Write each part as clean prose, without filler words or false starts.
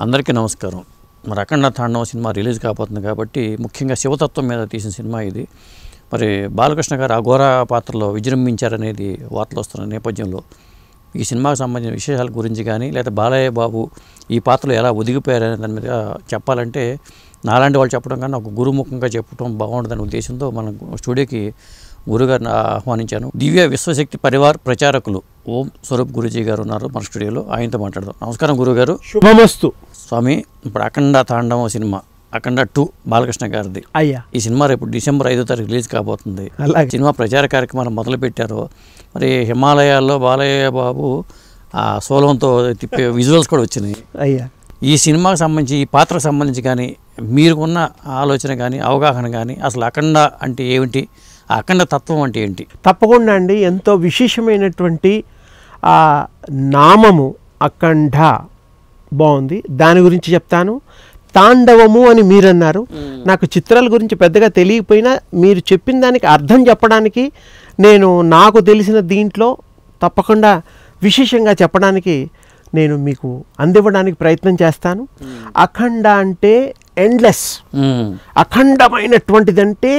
అందరికీ నమస్కారం. మరి అఖండ తాండవం సినిమా రిలీజ్ కాబోతుంది కాబట్టి ముఖ్యంగా శివతత్వం మీద తీసిన సినిమా ఇది. మరి బాలకృష్ణ గారు అఘోర పాత్రలో విజృంభించారనేది వార్తలు వస్తున్న నేపథ్యంలో ఈ సినిమాకు సంబంధించిన విశేషాల గురించి కానీ లేదా బాలయ్య బాబు ఈ పాత్రలో ఎలా ఒదిగిపోయారనే దాని మీద చెప్పాలంటే నాలాంటి వాళ్ళు చెప్పడం కన్నా ఒక గురుముఖంగా చెప్పడం బాగుంటుందనే ఉద్దేశంతో మనం స్టూడియోకి గురుగారిని ఆహ్వానించాను. దివ్య విశ్వశక్తి పరివార్ ప్రచారకులు ఓం స్వరూప్ గురుజీ గారు ఉన్నారు మన స్టూడియోలో. ఆయనతో మాట్లాడదాం. నమస్కారం గురుగారు. శుభమస్తు స్వామి. ఇప్పుడు అఖండ తాండవం సినిమా అఖండ 2 బాలకృష్ణ గారిది. అయ్యా, ఈ సినిమా రేపు డిసెంబర్ 5వ తారీఖు రిలీజ్ కాబోతుంది. సినిమా ప్రచార కార్యక్రమాలు మొదలు పెట్టారు. మరి హిమాలయాల్లో బాలయ్య బాబు ఆ సోలంతో తిప్పే విజువల్స్ కూడా వచ్చినాయి. అయ్యా, ఈ సినిమాకి సంబంధించి ఈ పాత్రకు సంబంధించి కానీ మీరుకున్న ఆలోచన కానీ అవగాహన కానీ అసలు అఖండ అంటే ఏమిటి, ఆ అఖండ తత్వం అంటే ఏంటి? తప్పకుండా అండి. ఎంతో విశేషమైనటువంటి ఆ నామము అఖండ బాగుంది. దాని గురించి చెప్తాను. తాండవము అని మీరన్నారు. నాకు చిత్రాల గురించి పెద్దగా తెలియకపోయినా మీరు చెప్పిన దానికి అర్థం చెప్పడానికి నేను నాకు తెలిసిన దీంట్లో తప్పకుండా విశేషంగా చెప్పడానికి నేను మీకు అందివ్వడానికి ప్రయత్నం చేస్తాను. అఖండ అంటే ఎండ్లెస్, అఖండమైనటువంటిది అంటే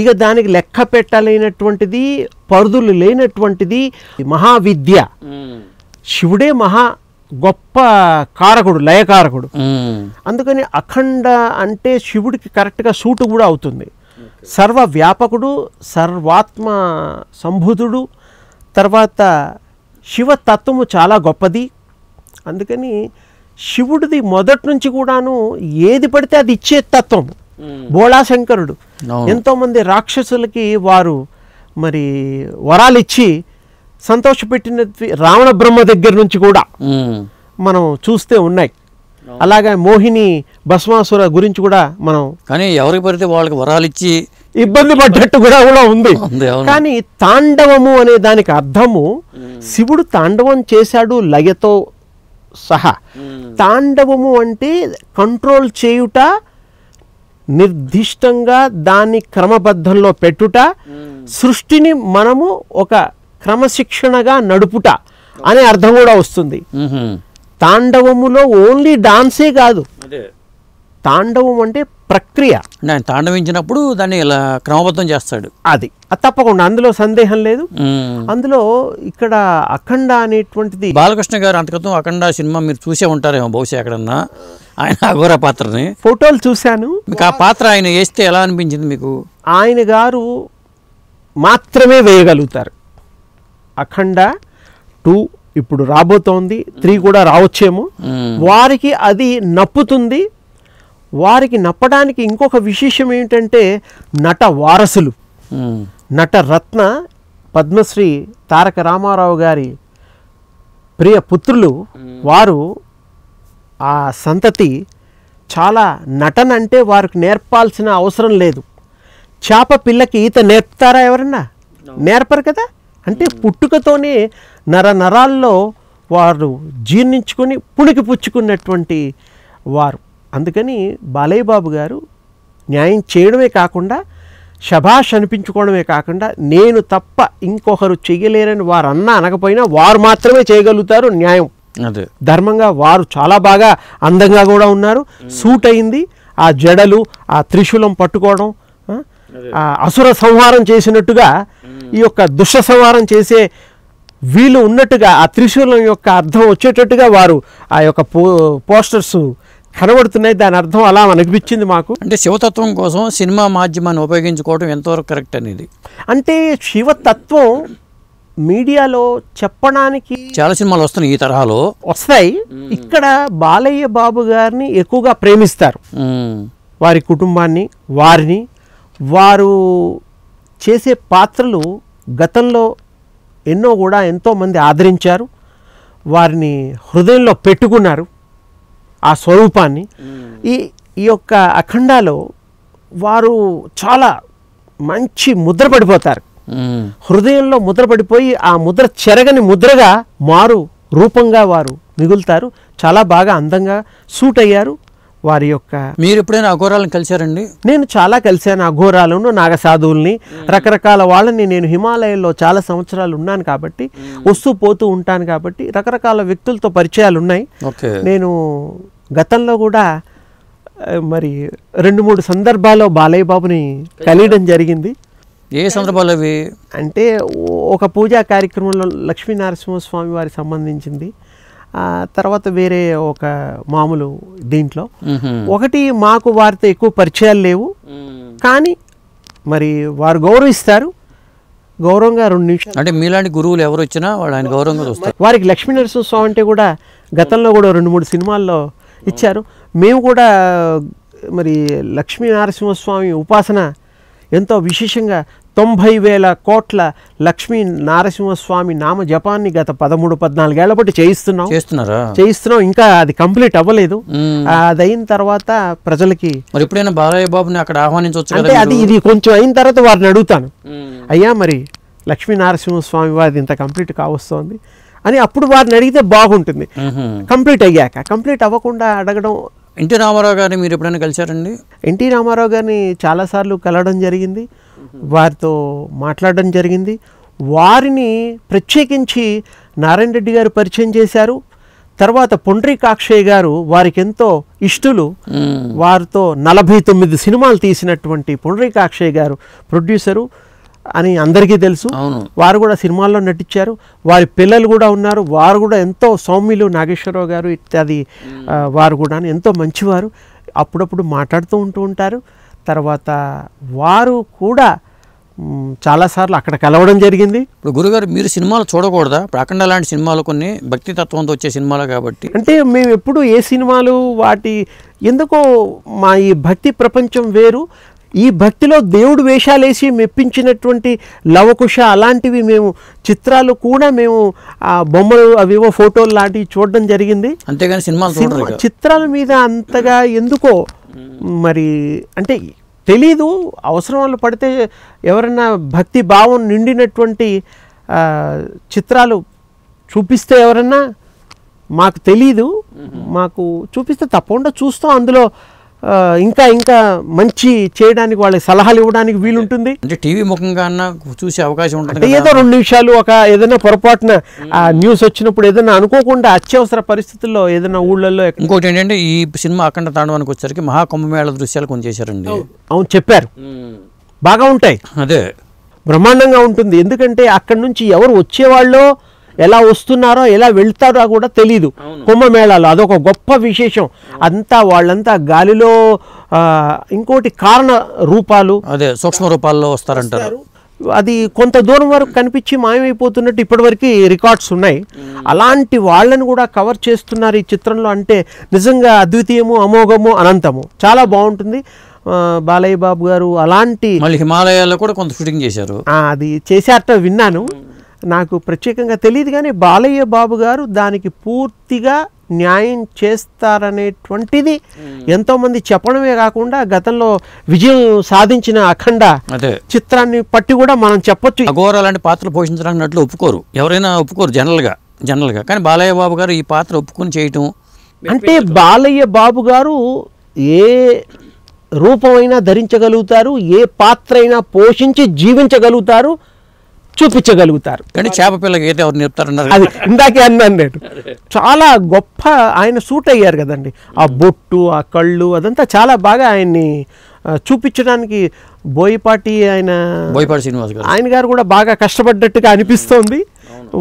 ఇక దానికి లెక్క పెట్టలేనటువంటిది, పరిధులు లేనటువంటిది, మహావిద్య. శివుడే మహా గొప్ప కారకుడు, లయకారకుడు. అందుకని అఖండ అంటే శివుడికి కరెక్ట్గా సూటు కూడా అవుతుంది. సర్వ వ్యాపకుడు, సర్వాత్మ సంభూతుడు. తర్వాత శివతత్వము చాలా గొప్పది. అందుకని శివుడిది మొదటి నుంచి కూడాను ఏది పడితే అది ఇచ్చే తత్వం. బోళాశంకరుడు ఎంతోమంది రాక్షసులకి వారు మరి వరాలు ఇచ్చి సంతోషపెట్టిన రావణ బ్రహ్మ దగ్గర నుంచి కూడా మనం చూస్తే ఉన్నాయి. అలాగే మోహిని భస్మాసుర గురించి కూడా మనం కానీ ఎవరికి పడితే వాళ్ళకి వరాలు ఇచ్చి ఇబ్బంది పడ్డట్టు కూడా ఉంది. కానీ తాండవము అనే దానికి అర్థము శివుడు తాండవం చేశాడు లయతో సహా. తాండవము అంటే కంట్రోల్ చేయుట, నిర్దిష్టంగా దాన్ని క్రమబద్ధంలో పెట్టుట, సృష్టిని మనము ఒక క్రమశిక్షణగా నడుపుట అనే అర్థం కూడా వస్తుంది. తాండవములో ఓన్లీ డాన్సే కాదు, తాండవం అంటే ప్రక్రియ. ఆయన తాండవించినప్పుడు దాన్ని ఇలా క్రమబద్ధం చేస్తాడు. అది తప్పకుండా, అందులో సందేహం లేదు. అందులో ఇక్కడ అఖండ అనేటువంటిది బాలకృష్ణ గారు అంతక్రితం అఖండ సినిమా మీరు చూసే ఉంటారేమో బహుశా ఎక్కడన్నా. ఆయన అఘోర పాత్రని ఫోటోలు చూశాను. మీకు ఆ పాత్ర ఆయన వేస్తే ఎలా అనిపించింది మీకు? ఆయన గారు మాత్రమే వేయగలుగుతారు. అఖండ 2 ఇప్పుడు రాబోతోంది, 3 కూడా రావచ్చేమో. వారికి అది నప్పుతుంది. వారికి నప్పడానికి ఇంకొక విశేషం ఏంటంటే నట వారసులు, నట రత్న పద్మశ్రీ తారక రామారావు గారి ప్రియ పుత్రులు. వారు ఆ సంతతి చాలా నటన అంటే వారికి నేర్పాల్సిన అవసరం లేదు. చేప పిల్లకి ఈత నేర్పుతారా ఎవరన్నా? నేర్పరు కదా. అంటే పుట్టుకతోనే నరాల్లో వారు జీర్ణించుకొని పుణికి పుచ్చుకున్నటువంటి వారు. అందుకని బాలయ్య బాబు గారు న్యాయం చేయడమే కాకుండా, శభాష్ అనిపించుకోవడమే కాకుండా, నేను తప్ప ఇంకొకరు చెయ్యలేరని వారు అన్నా అనకపోయినా వారు మాత్రమే చేయగలుగుతారు న్యాయం. ధర్మంగా వారు చాలా బాగా అందంగా కూడా ఉన్నారు. సూట్ అయింది. ఆ జడలు, ఆ త్రిశూలం పట్టుకోవడం, ఆ అసుర సంహారం చేసినట్టుగా ఈ యొక్క దుష్ట సంహారం చేసే వీళ్ళు ఉన్నట్టుగా ఆ త్రిశూలం యొక్క అర్థం వచ్చేటట్టుగా వారు ఆ యొక్క పోస్టర్స్ కనబడుతున్నాయి. దాని అర్థం అలా అనిపించింది మాకు. అంటే శివతత్వం కోసం సినిమా మాధ్యమాన్ని ఉపయోగించుకోవడం ఎంతవరకు కరెక్ట్ అనేది? అంటే శివతత్వం మీడియాలో చెప్పడానికి చాలా సినిమాలు వస్తున్నాయి, ఈ తరహాలో వస్తాయి. ఇక్కడ బాలయ్య బాబు గారిని ఎక్కువగా ప్రేమిస్తారు, వారి కుటుంబాన్ని, వారిని. వారు చేసే పాత్రలు గతంలో ఎన్నో కూడా ఎంతోమంది ఆదరించారు, వారిని హృదయంలో పెట్టుకున్నారు ఆ స్వరూపాన్ని. ఈ యొక్క అఖండాలో వారు చాలా మంచి ముద్ర పడిపోతారు. హృదయంలో ముద్ర పడిపోయి ఆ ముద్ర చెరగని ముద్రగా మారు రూపంగా వారు మిగులుతారు. చాలా బాగా అందంగా సూట్ అయ్యారు. వారి యొక్క మీరు ఎప్పుడైనా అఘోరాలను కలిశారండి? నేను చాలా కలిశాను అఘోరాలను, నాగసాధువుల్ని, రకరకాల వాళ్ళని. నేను హిమాలయాల్లో చాలా సంవత్సరాలు ఉన్నాను కాబట్టి, వస్తూ పోతూ ఉంటాను కాబట్టి రకరకాల వ్యక్తులతో పరిచయాలు ఉన్నాయి. నేను గతంలో కూడా మరి 2-3 సందర్భాల్లో బాలయ్య బాబుని కలియడం జరిగింది. ఏ సందర్భాలు అవి అంటే ఒక పూజా కార్యక్రమంలో లక్ష్మీనరసింహస్వామి వారికి సంబంధించింది, తర్వాత వేరే ఒక మామూలు దీంట్లో. ఒకటి మాకు వారితో ఎక్కువ పరిచయాలు లేవు, కానీ మరి వారు గౌరవిస్తారు. గౌరవంగా 2 నిమిషాలు అంటే మీలాంటి గురువులు ఎవరు వచ్చినా వాళ్ళు ఆయన గౌరవంగా చూస్తారు. వారికి లక్ష్మీనరసింహస్వామి అంటే కూడా గతంలో కూడా 2-3 సినిమాల్లో ఇచ్చారు. మేము కూడా మరి లక్ష్మీనరసింహస్వామి ఉపాసన ఎంతో విశేషంగా 90,000 కోట్ల లక్ష్మీ నారసింహస్వామి నామ జపాన్ని గత 13-14 ఏళ్ల బట్టి చేయిస్తున్నాం. ఇంకా అది కంప్లీట్ అవ్వలేదు. అది అయిన తర్వాత ప్రజలకి మరి ఎప్పుడైనా బాలయ్య బాబుని అక్కడ ఆహ్వానించవచ్చు అంటే ఇది కొంచెం అయిన తర్వాత వారిని అడుగుతాను, అయ్యా మరి లక్ష్మీ నారసింహస్వామి వారిది ఇంత కంప్లీట్ కావస్తోంది అని అప్పుడు వారిని అడిగితే బాగుంటుంది. కంప్లీట్ అయ్యాక, కంప్లీట్ అవ్వకుండా అడగడం. ఎన్టీ రామారావు గారిని మీరు ఎప్పుడైనా కలిశారండి? ఎన్టీ రామారావు గారిని చాలాసార్లు కలవడం జరిగింది, వారితో మాట్లాడడం జరిగింది. వారిని ప్రత్యేకించి నారాయణ రెడ్డి గారు పరిచయం చేశారు. తర్వాత పుండ్రీకాక్షయ్య గారు వారికి ఎంతో ఇష్టలు. వారితో 49 సినిమాలు తీసినటువంటి పుండ్రీకాక్షయ్య గారు ప్రొడ్యూసరు అని అందరికీ తెలుసు. వారు కూడా సినిమాల్లో నటించారు. వారి పిల్లలు కూడా ఉన్నారు. వారు కూడా ఎంతో సౌమ్యులు. నాగేశ్వరరావు గారు ఇత్యాది వారు కూడా ఎంతో మంచివారు. అప్పుడప్పుడు మాట్లాడుతూ ఉంటారు. తర్వాత వారు కూడా చాలాసార్లు అక్కడ కలవడం జరిగింది. ఇప్పుడు గురుగారు మీరు సినిమాలు చూడకూడదా? అఖండ లాంటి సినిమాలు కొన్ని భక్తి తత్వంతో వచ్చే సినిమాలు కాబట్టి. అంటే మేము ఎప్పుడు ఏ సినిమాలు వాటి ఎందుకో మా ఈ భక్తి ప్రపంచం వేరు. ఈ భక్తిలో దేవుడు వేషాలేసి మెప్పించినటువంటి లవకుశ అలాంటివి మేము చిత్రాలు కూడా మేము ఆ బొమ్మలు అవివో ఫోటోలు లాంటివి చూడడం జరిగింది. అంతేగాని చిత్రాల మీద అంతగా ఎందుకో మరి అంటే తెలీదు. అవసరం పడితే ఎవరైనా భక్తి భావం నిండినటువంటి చిత్రాలు చూపిస్తే ఎవరన్నా మాకు తెలీదు, మాకు చూపిస్తే తప్పకుండా చూస్తాం. అందులో ఇంకా ఇంకా మంచి చేయడానికి వాళ్ళకి సలహాలు ఇవ్వడానికి వీలుంటుంది. అంటే టీవీ ముఖంగా చూసే అవకాశం ఉంటుంది. ఏదో 2 నిమిషాలు ఒక ఏదైనా పొరపాటున న్యూస్ వచ్చినప్పుడు ఏదైనా అనుకోకుండా అత్యవసర పరిస్థితుల్లో ఏదైనా ఊళ్ళల్లో. ఇంకోటి ఏంటంటే ఈ సినిమా అఖండ తాండవానికి వచ్చేసరికి మహాకుంభమేళ దృశ్యాలు కొంచెం చేశారండి. అవును, చెప్పారు, బాగా ఉంటాయి. అదే బ్రహ్మాండంగా ఉంటుంది. ఎందుకంటే అక్కడి నుంచి ఎవరు వచ్చేవాళ్ళో ఎలా వస్తున్నారో ఎలా వెళ్తారో కూడా తెలీదు. కుంభమేళాలో అదొక గొప్ప విశేషం. అంతా వాళ్ళంతా గాలిలో ఇంకోటి కారణ రూపాలు, అదే సూక్ష్మ రూపాల్లో వస్తారంటారు. అది కొంత దూరం వరకు కనిపించి మాయమైపోతున్నట్టు ఇప్పటివరకు రికార్డ్స్ ఉన్నాయి. అలాంటి వాళ్ళని కూడా కవర్ చేస్తున్నారు ఈ చిత్రంలో. అంటే నిజంగా అద్వితీయము, అమోఘము, అనంతము. చాలా బాగుంటుంది. బాలయ్య బాబు గారు అలాంటి మళ్ళీ హిమాలయాల్లో కూడా కొంత షూటింగ్ చేశారు. అది చేశారట విన్నాను, నాకు ప్రత్యేకంగా తెలియదు. కానీ బాలయ్య బాబు గారు దానికి పూర్తిగా న్యాయం చేస్తారనేటువంటిది ఎంతోమంది చెప్పడమే కాకుండా గతంలో విజయం సాధించిన అఖండ చిత్రాన్ని పట్టి కూడా మనం చెప్పొచ్చు. అఘోర లాంటి పాత్రలు పోషించడానికి ఒప్పుకోరు, ఎవరైనా ఒప్పుకోరు జనరల్గా. కానీ బాలయ్య బాబు గారు ఈ పాత్ర ఒప్పుకొని చేయటం అంటే బాలయ్య బాబు గారు ఏ రూపమైనా ధరించగలుగుతారు, ఏ పాత్ర అయినా పోషించి జీవించగలుగుతారు, చూపించగలుగుతారు. కానీ చేప పిల్లకి అయితే ఎవరు నేర్పుతారన్నారు. అది ఇందాకే అన్నాడు. చాలా గొప్ప ఆయన సూట్ అయ్యారు కదండి. ఆ బొట్టు, ఆ కళ్ళు, అదంతా చాలా బాగా ఆయన్ని చూపించడానికి బోయపాటి శ్రీనివాస్ గారు ఆయన గారు కూడా బాగా కష్టపడ్డట్టుగా అనిపిస్తోంది.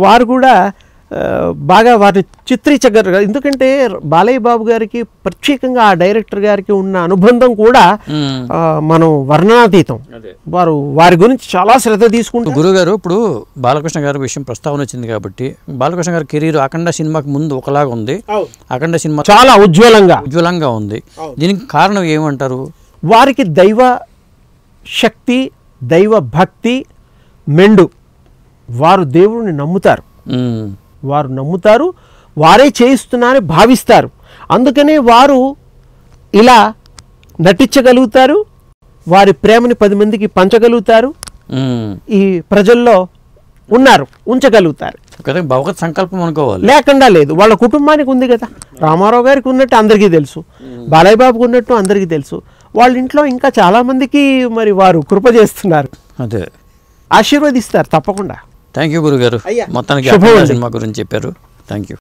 వారు కూడా బాగా వారిని చిత్రించగలరు. ఎందుకంటే బాలయ్య బాబు గారికి ప్రత్యేకంగా ఆ డైరెక్టర్ గారికి ఉన్న అనుబంధం కూడా మనం వర్ణనాతీతం. వారి గురించి చాలా శ్రద్ధ తీసుకుంటారు. గురుగారు ఇప్పుడు బాలకృష్ణ గారి విషయం ప్రస్తావన వచ్చింది కాబట్టి, బాలకృష్ణ గారి కెరీర్ అఖండ సినిమాకి ముందు ఒకలాగా ఉంది, అఖండ సినిమా చాలా ఉజ్వలంగా ఉంది. దీనికి కారణం ఏమంటారు? వారికి దైవ శక్తి, దైవ భక్తి మెండు. వారు దేవుడిని నమ్ముతారు, వారే చేయిస్తున్నారని భావిస్తారు. అందుకనే వారు ఇలా నటించగలుగుతారు, వారి ప్రేమని 10 మందికి పంచగలుగుతారు, ఈ ప్రజల్లో ఉంచగలుగుతారు. భగవత్ సంకల్పం అనుకోవాలి, లేకుండా లేదు. వాళ్ళ కుటుంబానికి ఉంది కదా. రామారావు గారికి ఉన్నట్టు అందరికీ తెలుసు, బాలయ్య బాబుకి ఉన్నట్టు అందరికీ తెలుసు. వాళ్ళ ఇంట్లో ఇంకా చాలా మందికి మరి వారు కృప చేస్తున్నారు, అదే ఆశీర్వదిస్తారు తప్పకుండా. థ్యాంక్ యూ గురుగారు, మొత్తానికి సినిమా గురించి చెప్పారు. Thank you.